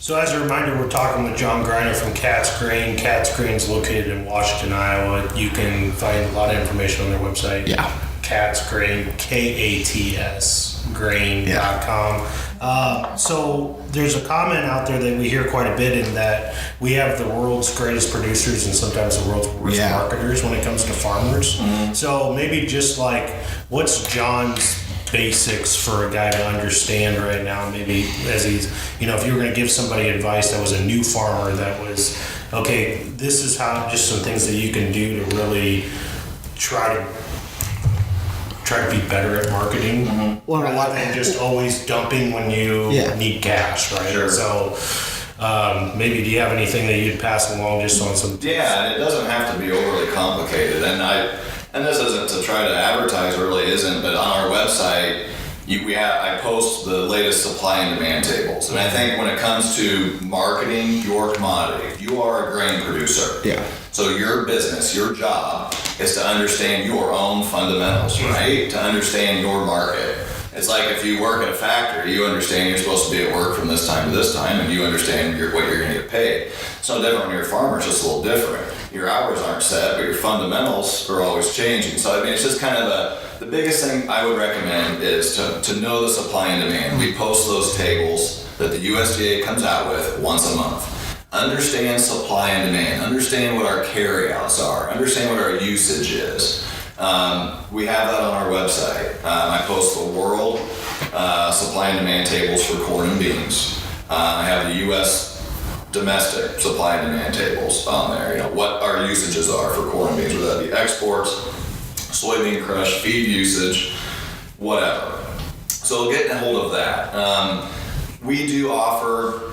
So as a reminder, we're talking with John Greiner from Cat's Grain. Cat's Grain is located in Washington, Iowa. You can find a lot of information on their website. Yeah. Cat's Grain, KATS grain.com. So there's a comment out there that we hear quite a bit in that we have the world's greatest producers and sometimes the world's worst marketers when it comes to farmers. Mm-hmm. So maybe just like, what's John's basics for a guy to understand right now? Maybe as he's, if you were going to give somebody advice that was a new farmer that was, okay, this is how, just some things that you can do to really try to be better at marketing, well, rather than just always dumping when you need cash, right? Sure. So maybe do you have anything that you'd pass along just on some? Yeah, and it doesn't have to be overly complicated. And this isn't to try to advertise, really isn't, but on our website, I post the latest supply and demand tables. And I think when it comes to marketing your commodity, if you are a grain producer, so your business, your job is to understand your own fundamentals, right? To understand your market. It's like if you work at a factory, you understand you're supposed to be at work from this time to this time, and you understand what you're going to get paid. It's no different when you're a farmer, it's just a little different. Your hours aren't set, but your fundamentals are always changing. So I mean, it's just kind of the biggest thing I would recommend is to know the supply and demand. We post those tables that the USDA comes out with once a month. Understand supply and demand. Understand what our carryouts are. Understand what our usage is. We have that on our website. I post the world supply and demand tables for corn and beans. I have the U.S. domestic supply and demand tables on there. What our usages are for corn and beans, whether that be exports, soybean crush, feed usage, whatever. So get a hold of that. We do offer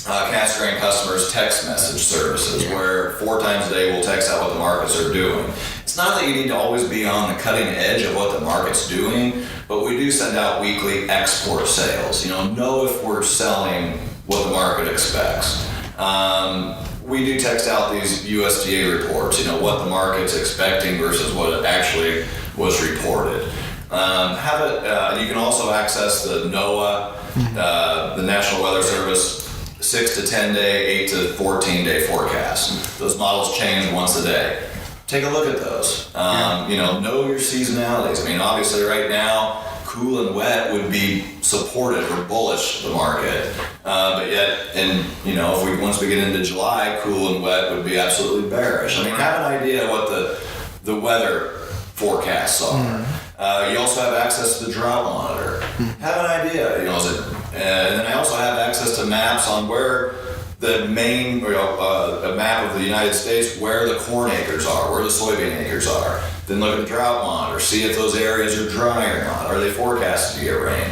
Cat's Grain customers text message services where 4 times a day we'll text out what the markets are doing. It's not that you need to always be on the cutting edge of what the market's doing, but we do send out weekly export sales. Know if we're selling what the market expects. We do text out these USDA reports, what the market's expecting versus what it actually was reported. You can also access the NOAA, the National Weather Service, 6 to 10 day, 8 to 14 day forecast. Those models change once a day. Take a look at those. Know your seasonalities. I mean, obviously right now, cool and wet would be supportive or bullish the market. But yet, once we get into July, cool and wet would be absolutely bearish. I mean, have an idea what the weather forecasts are. You also have access to the drought monitor. Have an idea, and then I also have access to maps on where the main, a map of the United States, where the corn acres are, where the soybean acres are. Then look at the drought monitor, see if those areas are dry or not. Are they forecasted to get rain?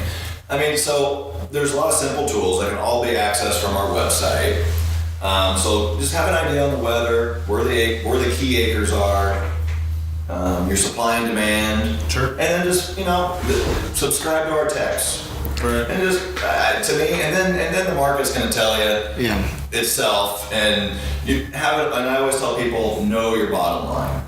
I mean, so there's a lot of simple tools that can all be accessed from our website. So just have an idea on the weather, where the key acres are, your supply and demand. Sure. And then just, subscribe to our text. Right. And just to me, and then the market's going to tell you itself, and you have it. And I always tell people, know your bottom line.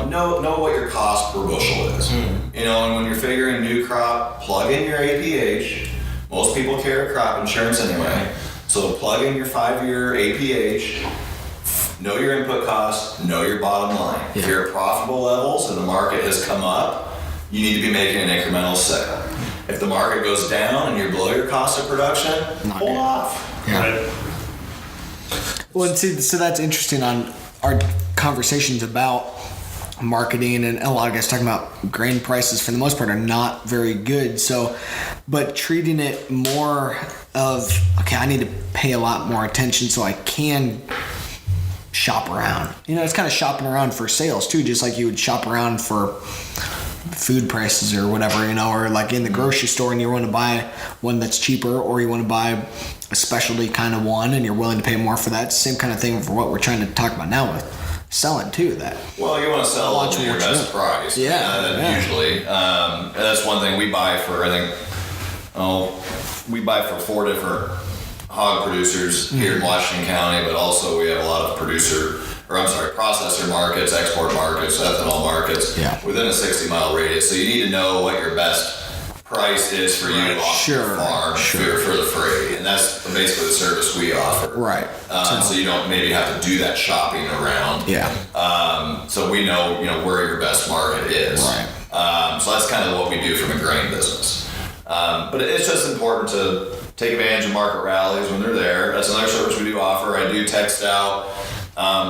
Know what your cost per bushel is. And when you're figuring new crop, plug in your APH. Most people carry crop insurance anyway, so plug in your 5-year APH. Know your input costs. Know your bottom line. If you're at profitable levels and the market has come up, you need to be making an incremental sale. If the market goes down and you're below your cost of production, hold off. Right. Well, so that's interesting on our conversations about marketing, and a lot of guys talking about grain prices for the most part are not very good. So, but treating it more of, okay, I need to pay a lot more attention so I can shop around. It's kind of shopping around for sales too, just like you would shop around for food prices or whatever, or like in the grocery store and you want to buy one that's cheaper, or you want to buy a specialty kind of one and you're willing to pay more for that. Same kind of thing for what we're trying to talk about now with selling too. That you want to sell at your best price. Usually, that's one thing we buy for. I think we buy for 4 different hog producers here in Washington County, but also we have a lot of processor markets, export markets, ethanol markets within a 60-mile radius. So you need to know what your best price is for you to off the farm for the free, and that's basically the service we offer. Right. So you don't maybe have to do that shopping around. Yeah. So we know where your best market is. Right. So that's kind of what we do from a grain business. But it's just important to take advantage of market rallies when they're there. That's another service we do offer. I do text out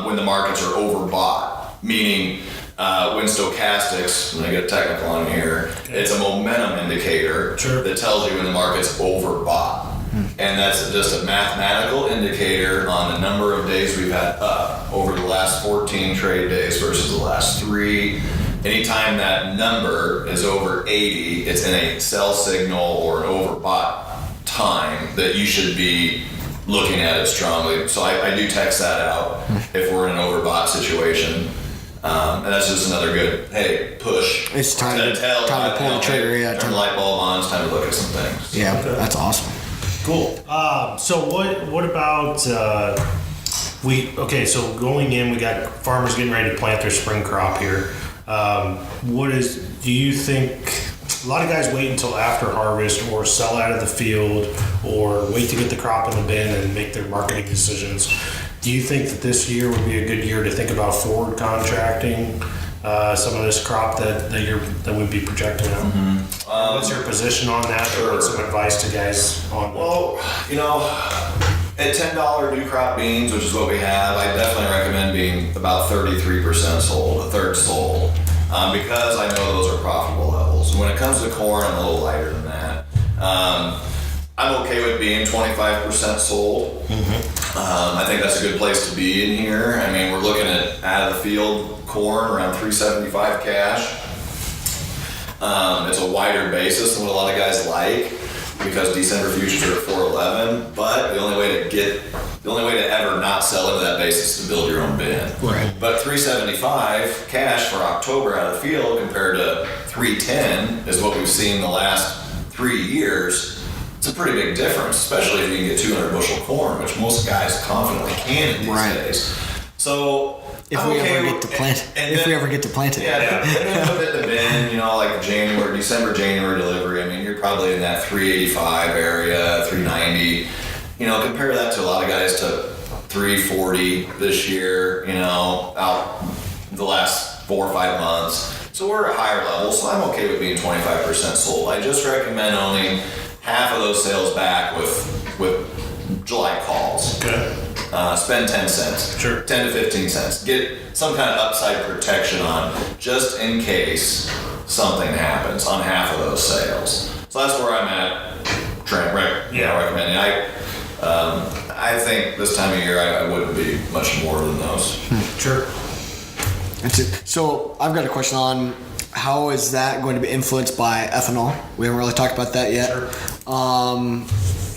when the markets are overbought, meaning when stochastics, when I get technical on here, it's a momentum indicator that tells you when the market's overbought. And that's just a mathematical indicator on the number of days we've had up over the last 14 trade days versus the last 3. Anytime that number is over 80, it's in a sell signal or an overbought time that you should be looking at it strongly. So I do text that out if we're in an overbought situation. And that's just another good, hey, push. It's time to pull the trigger. Yeah, turn the light bulb on. It's time to look at some things. Yeah, that's awesome. Cool. So what about so going in, we got farmers getting ready to plant their spring crop here. Do you think a lot of guys wait until after harvest or sell out of the field or wait to get the crop in the bin and make their marketing decisions? Do you think that this year would be a good year to think about forward contracting some of this crop that would be projecting out? Mm-hmm. What's your position on that? Or what's some advice to guys on that? Well, at $10 new crop beans, which is what we have, I definitely recommend being about 33% sold, a third sold, because I know those are profitable levels. When it comes to corn, I'm a little lighter than that. I'm okay with being 25% sold. Mm-hmm. I think that's a good place to be in here. I mean, we're looking at out of the field corn around $375 cash. It's a wider basis than what a lot of guys like because December futures are at $411. But the only way to ever not sell into that basis is to build your own bin. Right. But $375 cash for October out of the field compared to $310 is what we've seen the last 3 years. It's a pretty big difference, especially if you can get 200 bushel corn, which most guys confidently can these days. So if we ever get to plant it. Yeah. And then put it in the bin, like December, January delivery. I mean, you're probably in that 385 area, 390. Compare that to a lot of guys to 340 this year, out the last 4 or 5 months. So we're at higher levels, so I'm okay with being 25% sold. I just recommend owning half of those sales back with July calls. Okay. Spend 10 cents. Sure. 10 to 15 cents. Get some kind of upside protection on just in case something happens on half of those sales. So that's where I'm at, Trent. Recommending. I think this time of year I wouldn't be much more than those. Sure. That's it. So I've got a question on how is that going to be influenced by ethanol? We haven't really talked about that yet. Sure.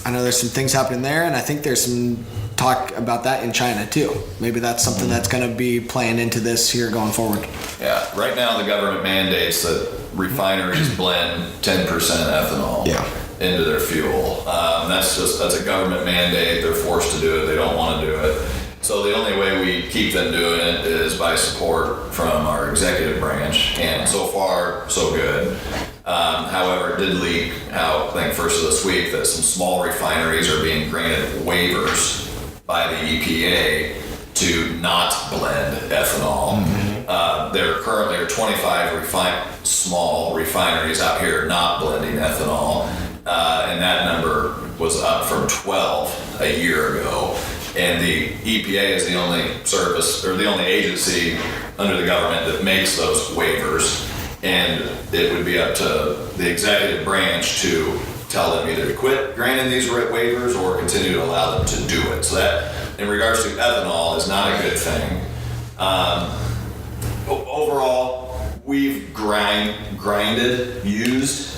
I know there's some things happening there, and I think there's some talk about that in China too. Maybe that's something that's going to be playing into this here going forward. Yeah, right now the government mandates that refineries blend 10% ethanol into their fuel. That's a government mandate. They're forced to do it. They don't want to do it. So the only way we keep them doing it is by support from our executive branch, and so far, so good. However, it did leak out, I think first of this week, that some small refineries are being granted waivers by the EPA to not blend ethanol. Mm-hmm. There currently are 25 small refineries out here not blending ethanol, and that number was up from 12 a year ago. And the EPA is the only service or the only agency under the government that makes those waivers. And it would be up to the executive branch to tell them either to quit granting these waivers or continue to allow them to do it. So that, in regards to ethanol, is not a good thing. Overall, we've used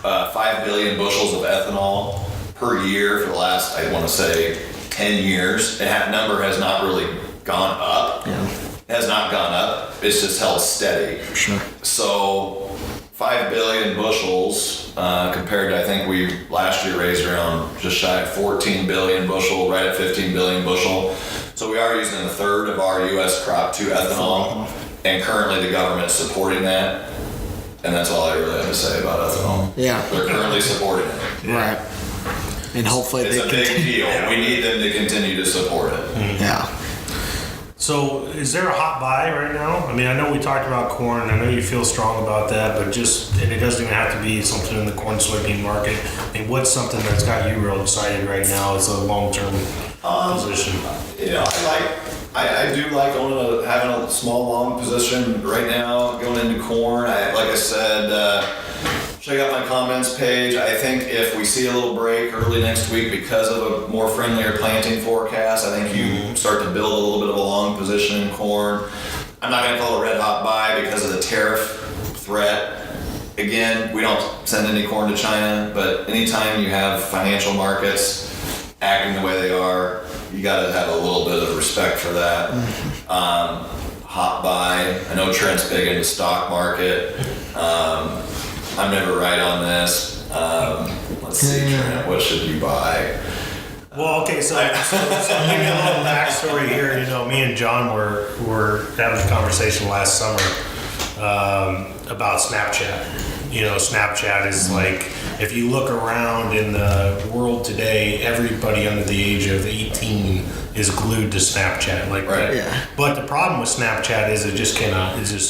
5 billion bushels of ethanol per year for the last, I want to say, 10 years. That number has not really gone up. Yeah. It has not gone up. It's just held steady. Sure. So 5 billion bushels compared to, I think we last year raised around just shy of 14 billion bushel, right at 15 billion bushel. So we are using a third of our U.S. crop to ethanol, and currently the government is supporting that. And that's all I really have to say about ethanol. Yeah. They're currently supporting it. Right. And hopefully It's a big deal. We need them to continue to support it. Yeah. So, is there a hot buy right now? I mean, I know we talked about corn. I know you feel strong about that, but and it doesn't even have to be something in the corn soybean market. I mean, what's something that's got you real excited right now as a long-term position? You know, I do like having a small long position right now going into corn. Like I said, check out my comments page. I think if we see a little break early next week because of a more friendlier planting forecast, I think you start to build a little bit of a long position in corn. I'm not going to call it a red hot buy because of the tariff threat. Again, we don't send any corn to China, but anytime you have financial markets acting the way they are, you got to have a little bit of respect for that. Hot buy. I know Trent's big into stock market. I'm never right on this. Let's see, Trent, what should you buy? Well, okay, so I'll give you a little backstory here. You know, me and John were having a conversation last summer about Snapchat. You know, Snapchat is like, if you look around in the world today, everybody under the age of 18 is glued to Snapchat. Like, right. Yeah. But the problem with Snapchat is it just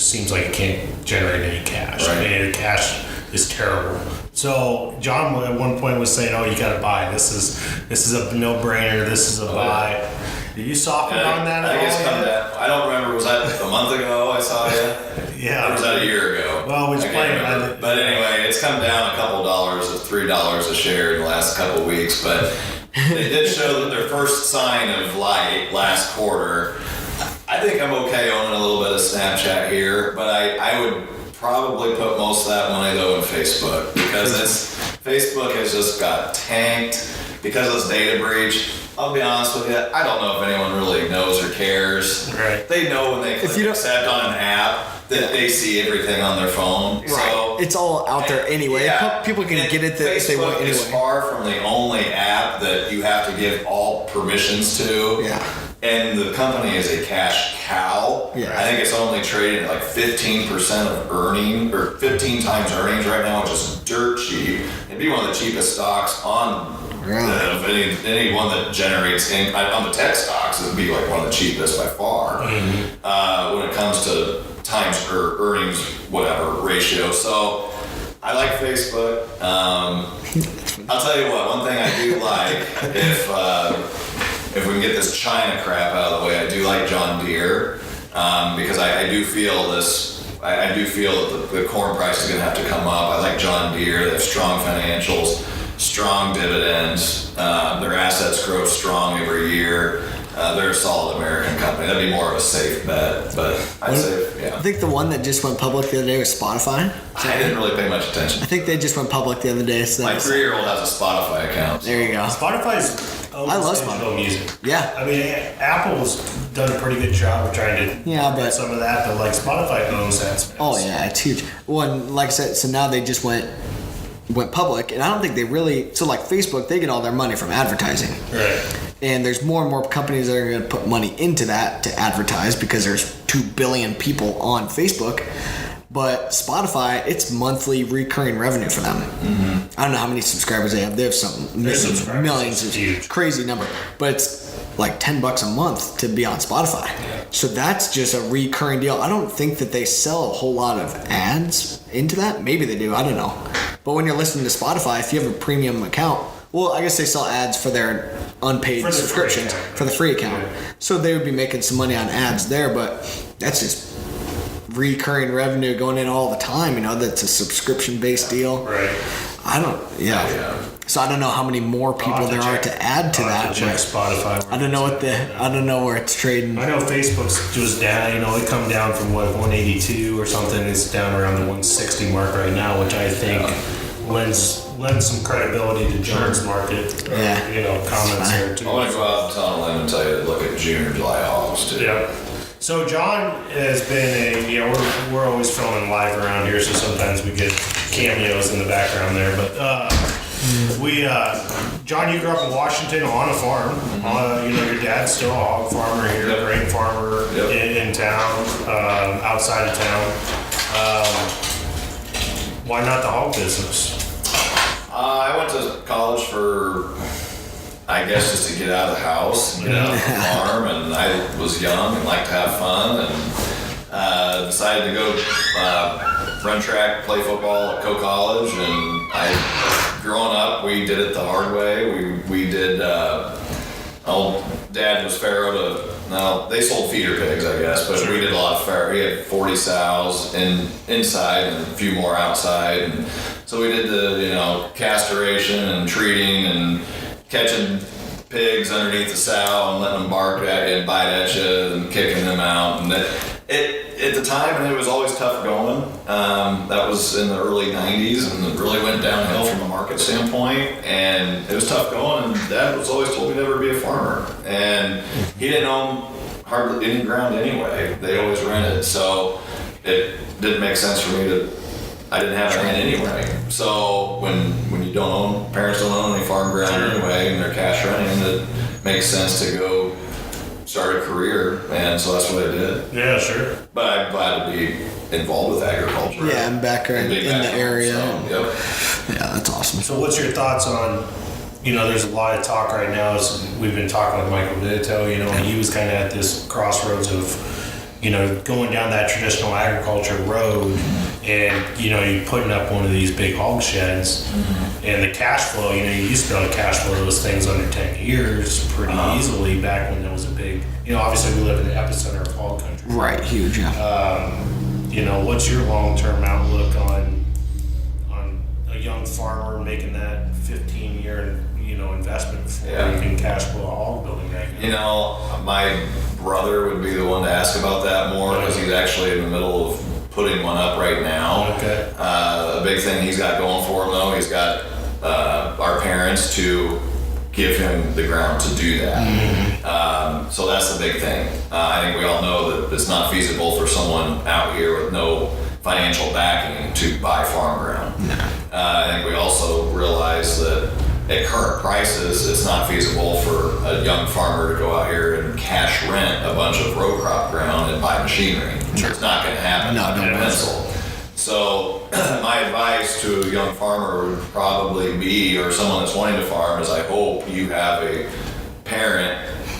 seems like it can't generate any cash. Right. I mean, the cash is terrible. So John at one point was saying, "Oh, you got to buy. This is a no-brainer. This is a buy." Yeah. Did you soften on that at all? I guess come down. I don't remember. Was that a month ago I saw you? Yeah. Or was that a year ago? Well, we was playing. But anyway, it's come down a couple dollars, $3 a share in the last couple of weeks. But they did show that their first sign of light last quarter. I think I'm okay owning a little bit of Snapchat here, but I would probably put most of that money though in Facebook because Facebook has just got tanked because of this data breach. I'll be honest with you, I don't know if anyone really knows or cares. Right. They know when they click accept on an app that they see everything on their phone. Right. So it's all out there anyway. Yeah. People can get it if they want anyway. Facebook is far from the only app that you have to give all permissions to. Yeah. And the company is a cash cow. Yeah. I think it's only trading at like 15% of earning, or 15 times earnings right now, which is dirt cheap. It'd be one of the cheapest stocks on any one that generates on the tech stocks. It'd be like one of the cheapest by far when it comes to times or earnings, whatever ratio. So I like Facebook. I'll tell you what. One thing I do like if we can get this China crap out of the way, I do like John Deere because I do feel this. I do feel that the corn price is going to have to come up. I like John Deere. They have strong financials, strong dividends. Their assets grow strong every year. They're a solid American company. That'd be more of a safe bet, but I'd say, yeah. I think the one that just went public the other day was Spotify. I didn't really pay much attention. I think they just went public the other day. So my 3-year-old has a Spotify account. There you go. Spotify's I love Spotify music. Yeah. I mean, Apple's done a pretty good job of trying to get some of that, but like Spotify owns that space. Oh yeah, it's huge. One, like I said, so now they just went public, and I don't think they really. So like Facebook, they get all their money from advertising. Right. And there's more and more companies that are going to put money into that to advertise because there's 2 billion people on Facebook. But Spotify, it's monthly recurring revenue for them. Mm-hmm. I don't know how many subscribers they have. They have some millions. It's huge. Crazy number. But it's like $10 a month to be on Spotify. Yeah. So that's just a recurring deal. I don't think that they sell a whole lot of ads into that. Maybe they do. I don't know. But when you're listening to Spotify, if you have a premium account, well, I guess they sell ads for their unpaid subscriptions for the free account. Yeah. So they would be making some money on ads there, but that's just recurring revenue going in all the time. You know, that's a subscription-based deal. Right. So I don't know how many more people there are to add to that. Check Spotify. I don't know where it's trading. I know Facebook's just down. You know, it come down from 182 or something. It's down around the 160 mark right now, which I think lends some credibility to John's market. Comments there too. I want to go out and tell them and tell you to look at June or July hogs too. Yeah. So John has been we're always filming live around here, so sometimes we get cameos in the background there. But John, you grew up in Washington on a farm. Mm-hmm. Your dad's still a hog farmer here, a grain farmer in town, outside of town. Why not the hog business? I went to college for, I guess, just to get out of the house, get out of the farm, and I was young and liked to have fun, and decided to go run track, play football at College, and growing up, we did it the hard way. We did, Dad was farrow to, no, they sold feeder pigs, I guess, but we did a lot of farrow. We had 40 sows inside and a few more outside, and so we did the, castration and treating and catching pigs underneath the sow and letting them bark at you and bite at you and kicking them out. And at the time, and it was always tough going. That was in the early 90s, and it really went downhill from a market standpoint. And it was tough going, and Dad was always told me never to be a farmer. And he didn't own hardly any ground anyway. They always rented. So it didn't make sense for me I didn't have land anyway. So when you don't own, parents don't own any farm ground anyway, and they're cash renting, it makes sense to go start a career, and so that's what I did. Yeah, sure. But I'm glad to be involved with agriculture. Yeah, I'm back in the area. So, yep. Yeah, that's awesome. So what's your thoughts on, there's a lot of talk right now, as we've been talking with Michael Vitito, and he was kind of at this crossroads of, going down that traditional agriculture road, and you're putting up one of these big hog sheds, and the cash flow, you used to be able to cash flow those things under 10 years pretty easily back when there was a big, obviously we live in the epicenter of hog country. Right, huge, yeah. What's your long-term outlook on a young farmer making that 15-year, investment before you can cash flow a hog building right now? My brother would be the one to ask about that more, because he's actually in the middle of putting one up right now. Okay. A big thing he's got going for him, though, he's got our parents to give him the ground to do that. So that's the big thing. I think we all know that it's not feasible for someone out here with no financial backing to buy farm ground. No. I think we also realize that at current prices, it's not feasible for a young farmer to go out here and cash rent a bunch of row crop ground and buy machinery. Sure. It's not going to happen. No, in a pencil. So my advice to a young farmer would probably be, or someone that's wanting to farm, is I hope you have a parent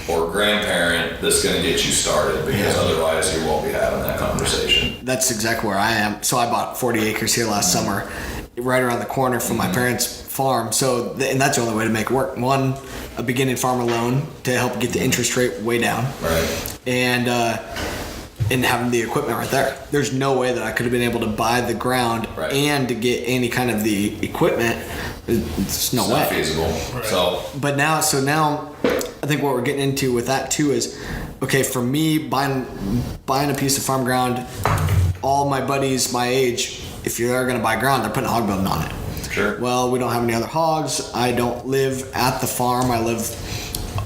or grandparent that's going to get you started, because otherwise you won't be having that conversation. That's exactly where I am. So I bought 40 acres here last summer, right around the corner from my parents' farm. So, and that's the only way to make it work. One, a beginning farmer loan to help get the interest rate way down. Right. And having the equipment right there. There's no way that I could have been able to buy the ground and to get any kind of the equipment. It's no way. Not feasible. Right. So now I think what we're getting into with that too is, okay, for me, buying a piece of farm ground, all my buddies my age, if you're going to buy ground, they're putting a hog building on it. Sure. Well, we don't have any other hogs. I don't live at the farm. I live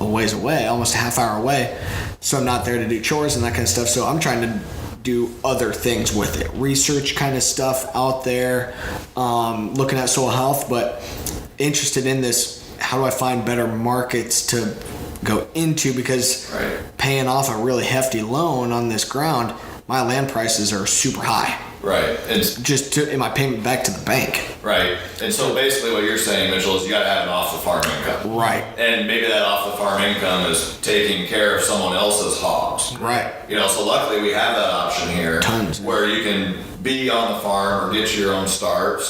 a ways away, almost a half hour away. So I'm not there to do chores and that kind of stuff. So I'm trying to do other things with it. Research kind of stuff out there, looking at soil health, but interested in this, how do I find better markets to go into? Because paying off a really hefty loan on this ground, my land prices are super high. Right. In my payment back to the bank. Right. And so basically what you're saying, Mitchell, is you got to have an off-the-farm income. Right. And maybe that off-the-farm income is taking care of someone else's hogs. Right. So luckily we have that option here. Tons. Where you can be on the farm or get your own start,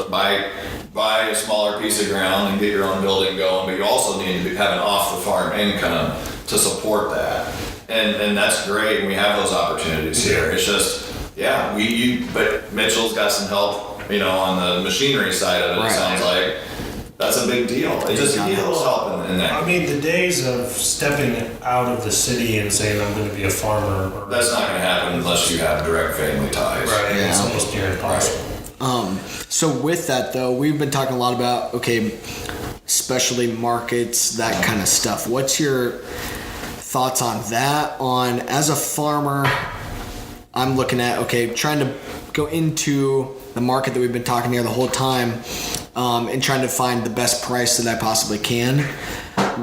buy a smaller piece of ground and get your own building going, but you also need to have an off-the-farm income to support that. And that's great, and we have those opportunities here. It's just, but Mitchell's got some help, on the machinery side of it. It sounds like that's a big deal. It just needs a little help in that. I mean, the days of stepping out of the city and saying I'm going to be a farmer. That's not going to happen unless you have direct family ties. Right. Yeah. It's almost near impossible. So with that though, we've been talking a lot about specialty markets, that kind of stuff. What's your thoughts on that? On as a farmer, I'm looking at trying to go into the market that we've been talking here the whole time, and trying to find the best price that I possibly can.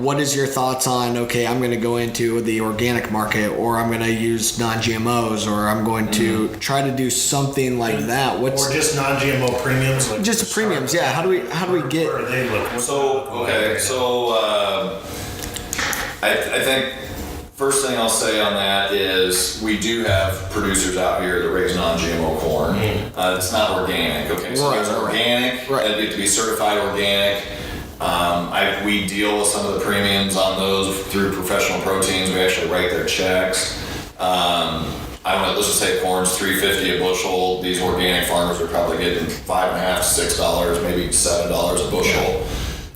what is your thoughts on, okay, I'm going to go into the organic market, or I'm going to use non-GMOs, or I'm going to try to do something like that? Or just non-GMO premiums? Like just premiums, yeah. How do we get? Where are they looking? I think first thing I'll say on that is we do have producers out here that raise non-GMO corn. It's not organic, okay? So it's organic, it'd have to be certified organic. We deal with some of the premiums on those through Professional Proteins. We actually write their checks. Let's just say corn's $3.50 a bushel. These organic farmers are probably getting $5.50, $6, maybe $7 a bushel.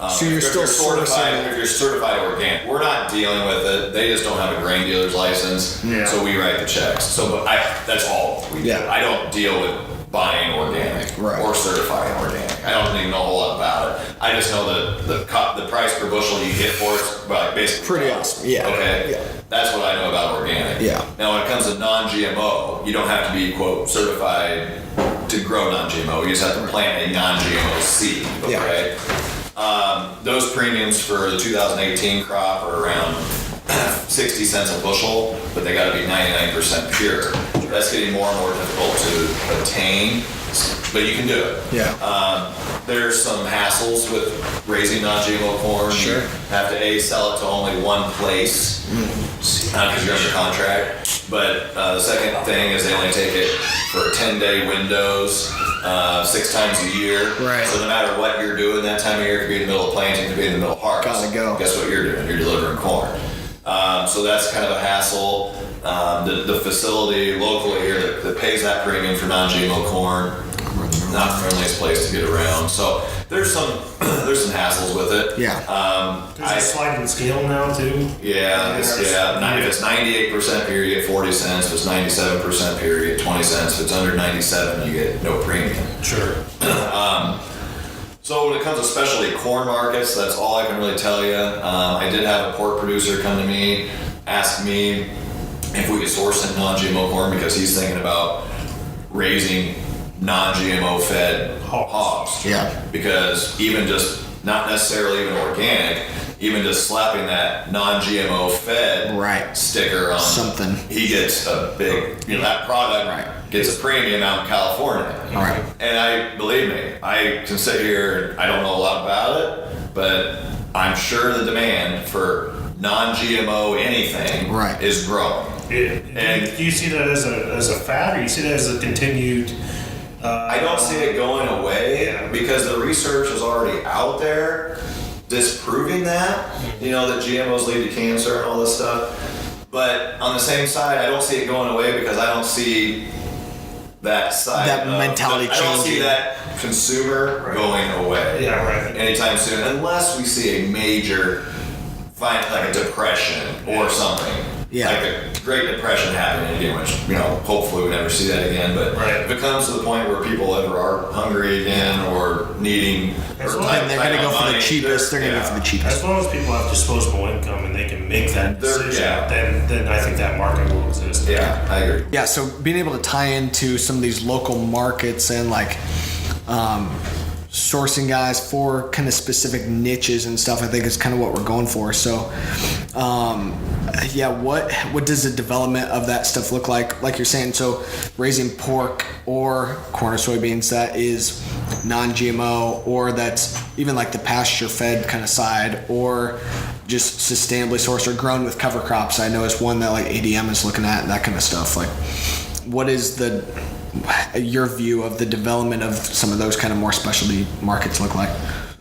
So you're still certified. If you're certified organic, we're not dealing with it. They just don't have a grain dealer's license, so we write the checks. So, that's all we do. I don't deal with buying organic or certifying organic. I don't even know a whole lot about it. I just know that the price per bushel you get for it, basically pretty awesome. Yeah. Okay. Yeah. That's what I know about organic. Yeah. Now, when it comes to non-GMO, you don't have to be quote certified to grow non-GMO. You just have to plant a non-GMO seed. Okay. Those premiums for the 2018 crop are around 60 cents a bushel, but they got to be 99% pure. That's getting more and more difficult to obtain, but you can do it. Yeah. There's some hassles with raising non-GMO corn. Sure. You have to sell it to only one place because you're under contract. But the second thing is they only take it for 10-day windows. 6 times a year. Right. So no matter what you're doing that time of year, it could be in the middle of planting, it could be in the middle of harvest. Gotta go. Guess what you're doing? You're delivering corn. So that's kind of a hassle. The facility locally here that pays that premium for non-GMO corn, not the friendliest place to get around. So there's some hassles with it. Yeah. There's a sliding scale now too. Yeah. If it's 98% pure, you get 40 cents. If it's 97% pure, you get 20 cents. If it's under 97, you get no premium. Sure. So when it comes to specialty corn markets, that's all I can really tell you. I did have a pork producer come to me, ask me if we could source some non-GMO corn because he's thinking about raising non-GMO fed hogs. Yeah. Because even just, not necessarily even organic, even just slapping that non-GMO fed sticker on something, he gets a big, that product gets a premium out in California. Right. And believe me, I can sit here and I don't know a lot about it, but I'm sure the demand for non-GMO anything is growing. And do you see that as a fad, or you see that as a continued? I don't see it going away because the research is already out there disproving that, that GMOs lead to cancer and all this stuff. But on the same side, I don't see it going away because I don't see that side. That mentality changing. I don't see that consumer going away anytime soon, unless we see a major, like a depression or something. Yeah. Like a Great Depression happening again, which, hopefully we never see that again. But if it comes to the point where people ever are hungry again or needing, they're going to go for the cheapest. They're going to go for the cheapest. As long as people have disposable income and they can make that decision, then I think that market will exist. Yeah, I agree. Yeah, so being able to tie into some of these local markets and sourcing guys for kind of specific niches and stuff, I think is kind of what we're going for. So, what does the development of that stuff look like? Like you're saying, so raising pork or corn or soybeans that is non-GMO, or that's even like the pasture-fed kind of side, or just sustainably sourced or grown with cover crops. I know it's one that like ADM is looking at and that kind of stuff. Like, what is your view of the development of some of those kind of more specialty markets look like?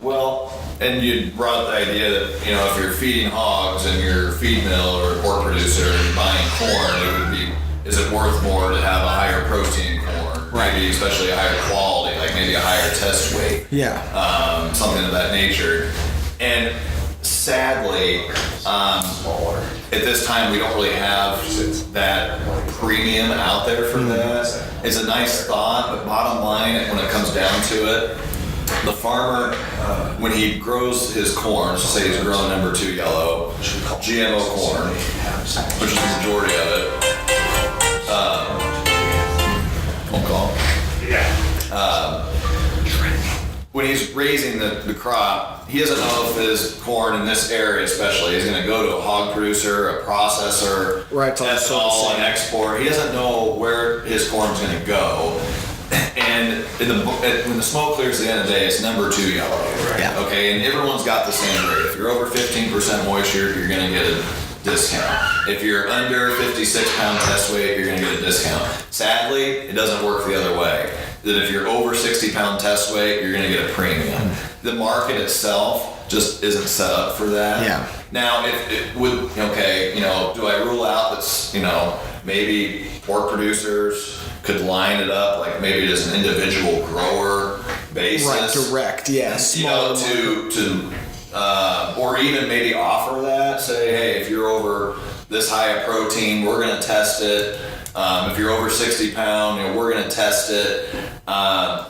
Well, and you brought up the idea that, if you're feeding hogs and you're a feed mill or a pork producer and you're buying corn, is it worth more to have a higher protein corn? Maybe especially a higher quality, like maybe a higher test weight. Yeah. Something of that nature. And sadly, at this time, we don't really have that premium out there for that. It's a nice thought, but bottom line, when it comes down to it, the farmer, when he grows his corn, so say he's growing number 2 yellow, GMO corn, which is the majority of it, phone call. when he's raising the crop, he doesn't know if his corn in this area especially is going to go to a hog producer, a processor, right, ethanol, and export. He doesn't know where his corn's going to go. And when the smoke clears at the end of the day, it's number 2 yellow. Right. Yeah. Okay, and everyone's got the same rate. If you're over 15% moisture, you're going to get a discount. If you're under 56-pound test weight, you're going to get a discount. Sadly, it doesn't work the other way. That if you're over 60-pound test weight, you're going to get a premium. The market itself just isn't set up for that. Yeah. Now, if it would, do I rule out that's, maybe pork producers could line it up like maybe it is an individual grower basis? Right, direct, yes. Or even maybe offer that. Say, hey, if you're over this high of protein, we're going to test it. If you're over 60 pound, we're going to test it.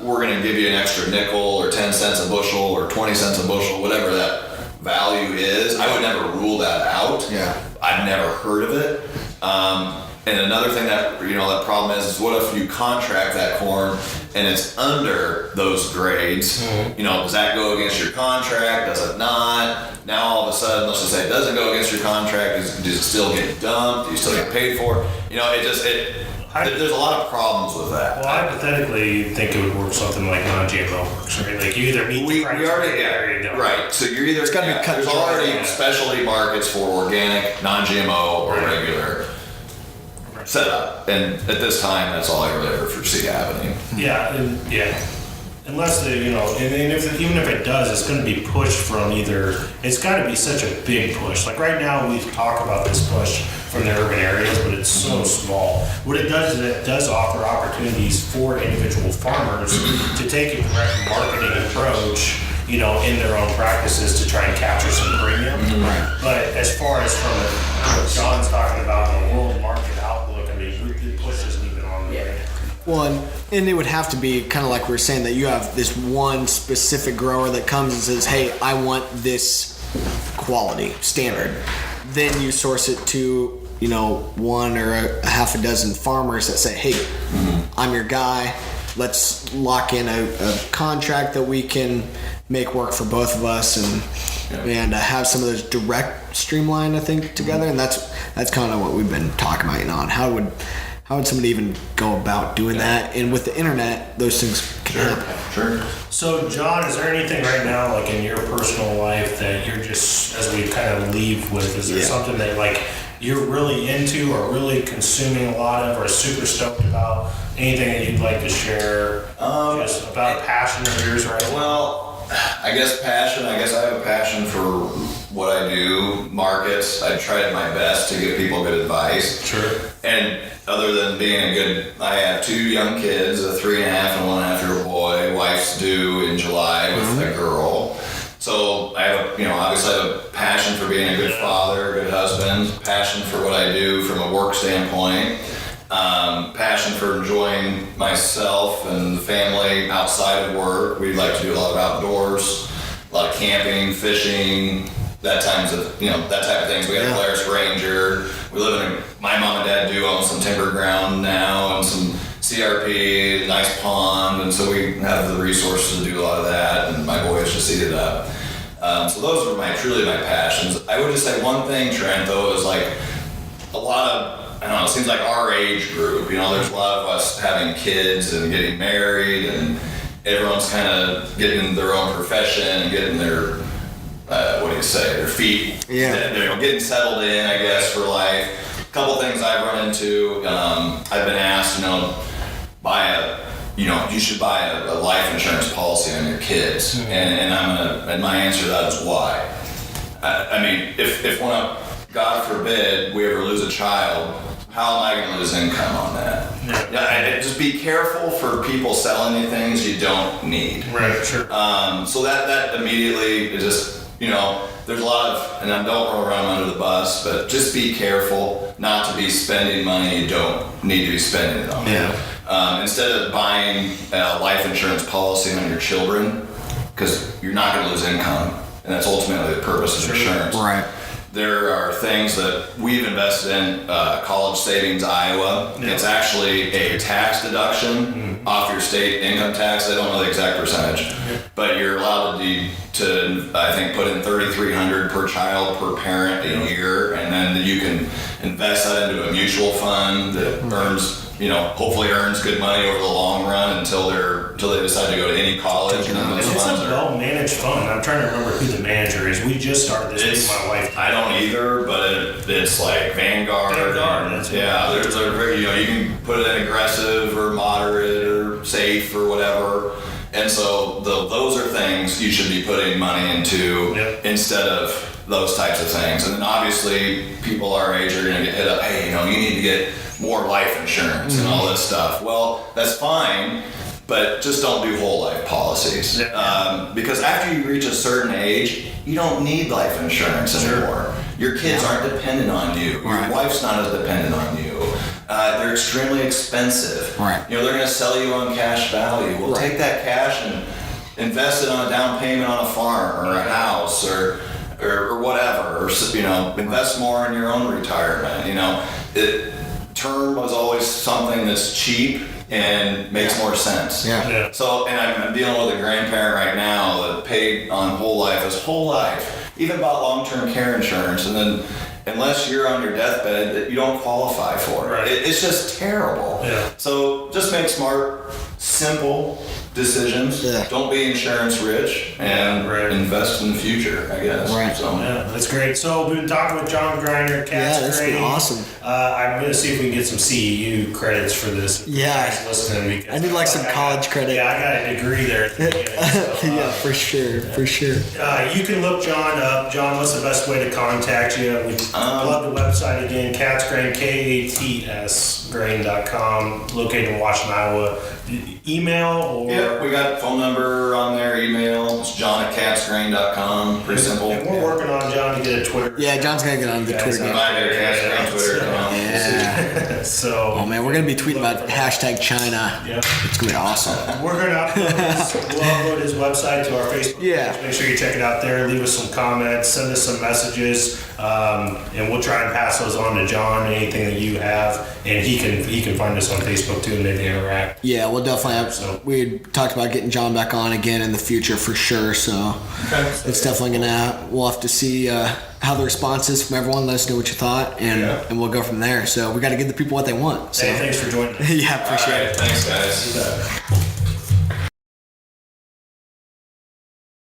We're going to give you an extra nickel or 10 cents a bushel or 20 cents a bushel, whatever that value is. I would never rule that out. Yeah. I've never heard of it. And another thing that that problem is what if you contract that corn and it's under those grades? Mm-hmm. Does that go against your contract? Does it not? Now all of a sudden, let's just say it doesn't go against your contract. Does it still get dumped? Do you still get paid for it? There's a lot of problems with that. Well, I hypothetically think it would work something like non-GMO works, right? Like you either meet the criteria or you don't. Right. So you're either got to be cut. There's already specialty markets for organic, non-GMO, or regular set up, and at this time, that's all I really ever foresee happening. Yeah, unless even if it does, it's going to be pushed from either. It's got to be such a big push. Like right now, we talk about this push from the urban areas, but it's so small. What it does is it does offer opportunities for individual farmers to take a direct marketing approach, in their own practices to try and capture some premium. Right. But as far as from what John's talking about, the world market outlook, I mean, the push isn't even on the radar. Well, and it would have to be kind of like we were saying that you have this one specific grower that comes and says, hey, I want this quality standard. Then you source it to, one or a half a dozen farmers that say, hey, I'm your guy. Let's lock in a contract that we can make work for both of us and have some of those direct streamlined, I think, together. And that's kind of what we've been talking about, on how would somebody even go about doing that? And with the internet, those things can happen. Sure. So, John, is there anything right now, like in your personal life, that you're just, as we kind of leave with, is there something that like you're really into or really consuming a lot of or super stoked about? Anything that you'd like to share just about a passion of yours right now? Well, I guess passion. I guess I have a passion for what I do, markets. I try my best to give people good advice. Sure. And other than being I have 2 young kids, a 3.5 and 1.5-year-old boy. Wife's due in July with a girl. So I have, obviously I have a passion for being a good father, a good husband, passion for what I do from a work standpoint, passion for enjoying myself and the family outside of work. We like to do a lot of outdoors, a lot of camping, fishing, that type of things. We got a Polaris Ranger. We live my mom and dad do own some timber ground now and some CRP, nice pond, and so we have the resources to do a lot of that, and my boys just eat it up. So those are truly my passions. I would just say one thing, Trent, though, is like a lot of, I don't know, it seems like our age group, there's a lot of us having kids and getting married, and everyone's kind of getting their own profession and getting their, their feet, getting settled in, I guess, for life. A couple things I've run into, I've been asked, you should buy a life insurance policy on your kids, and my answer to that is why. I mean, if God forbid we ever lose a child, how am I going to lose income on that? Just be careful for people selling you things you don't need. Right, sure. So that immediately is just, there's a lot of, and I don't run under the bus, but just be careful not to be spending money you don't need to be spending it on. Yeah. Instead of buying a life insurance policy on your children, because you're not going to lose income, and that's ultimately the purpose of insurance. Right. there are things that we've invested in. College Savings Iowa. Yeah. It's actually a tax deduction off your state income tax. I don't know the exact percentage, but you're allowed to I think put in $3,300 per child per parent a year, and then you can invest that into a mutual fund that earns, hopefully earns good money over the long run until they decide to go to any college. And then those It's a funds are. well-managed fund. I'm trying to remember who the manager is. We just started this with my wife. I don't either, but it's like Vanguard. That's Yeah, there's you can put it in aggressive or moderate or safe or whatever. And so those are things you should be putting money into instead of those types of things. And then obviously people our age are going to get hit up. Hey, you need to get more life insurance and all this stuff. Well, that's fine, but just don't do whole life policies. Because after you reach a certain age, you don't need life insurance anymore. Your kids aren't dependent on you. Your wife's not as dependent on you. They're extremely expensive. Right. They're going to sell you on cash value. Well, take that cash and invest it on a down payment on a farm or a house or whatever. Or invest more in your own retirement. Term was always something that's cheap and makes more sense. Yeah. So, and I'm dealing with a grandparent right now that paid on whole life his whole life, even bought long-term care insurance, and then unless you're on your deathbed, you don't qualify for it. Right. It's just terrible. Yeah. So just make smart, simple decisions. Yeah. Don't be insurance rich and invest in the future, I guess. Right. So, Yeah, that's great. So we've been talking with John Greiner, Cat's that's been Grain. awesome. I'm going to see if we can get some CEU credits for this. Yeah. Guys listening, because I need like some college credit. Yeah, I got a degree there at the beginning. So, Yeah, for sure. you can look John up. John, what's the best way to contact you? We plug the website again, Cat's Grain, KATSgrain.com, located in Washington, Iowa. Email or... Yeah, we got phone number on there, email. It's john@catsgrain.com. Pretty simple. And we're working on John to get a Twitter. Yeah, John's gonna get on the Twitter I game. might get a Cats Grain Twitter account. Yeah. So... Oh man, we're gonna be tweeting about hashtag China. Yeah. It's gonna be awesome. We're going to upload his website to our Facebook Yeah. page. Make sure you check it out there. Leave us some comments. Send us some messages. And we'll try and pass those on to John, anything that you have. And he can find us on Facebook too and maybe interact. Yeah, we'll definitely have. We had talked about getting John back on again in the future for sure. So it's definitely gonna. We'll have to see how the response is from everyone. Let us know what you thought, and we'll go from there. So we got to give the people what they want. So Hey, thanks for joining us. yeah, appreciate it. Thanks, guys.